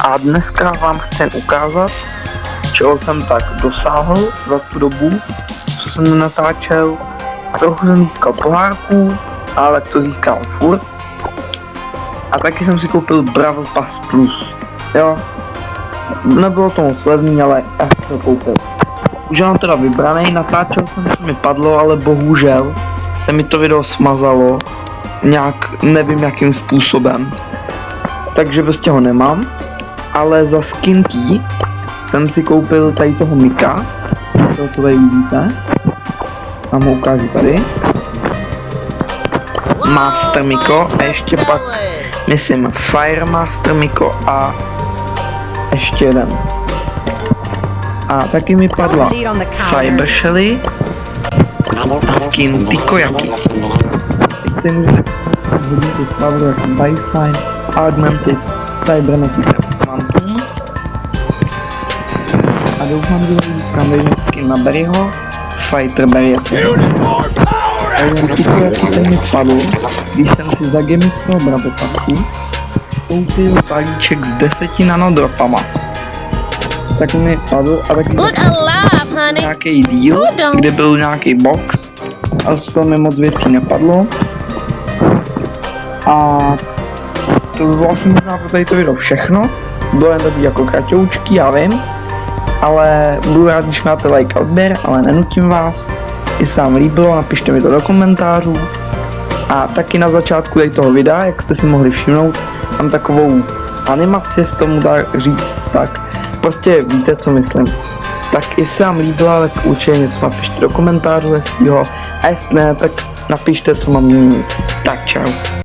A dneska vám chci ukázat, čeho jsem tak dosáhl za tu dobu, co jsem natáčel. Trochu jsem získal pohárku, ale to získám furt. A taky jsem si koupil Brawl Pass Plus, jo. Nebylo to moc levný, ale já jsem to koupil. Už mám teda vybraný, natáčel jsem, co mi padlo, ale bohužel se mi to video smazalo. Nějak, nevím jakým způsobem. Takže prostě ho nemám. Ale za skinky jsem si koupil tady toho Mika. To, co tady vidíte. Vám ho ukážu tady. Master Miko a ještě pak, myslím, Fire Master Miko a ještě jeden. A taky mi padla Cyber Shelly a skin Tikoyaki. Teď se můžete hodně vystavit jako Baseline, Augmented, Cybernetic Quantum. A doufám, že získám tady skin na Berryho, Fighter Berry. A jen Tikoyaki ten mi padl, když jsem si za Gemického Brawl Passu koupil balíček s 10 nanodropama. Tak mi padl a taky nějaký deal, kde byl nějaký box, ale z toho mi moc věcí nepadlo. A to by bylo asi možná pro tady to video všechno. Bylo jen takový jako kratoučky, já vím. Ale budu rád, když máte like a odběr, ale nenutím vás. Jestli se vám líbilo, napište mi to do komentářů. A taky na začátku tady toho videa, jak jste si mohli všimnout, mám takovou animaci, s tomu dá říct, tak prostě víte, co myslím. Tak jestli vám líbilo, tak určitě něco napište do komentářů hezkýho, a jestli ne, tak napište, co mám měnit. Tak čau.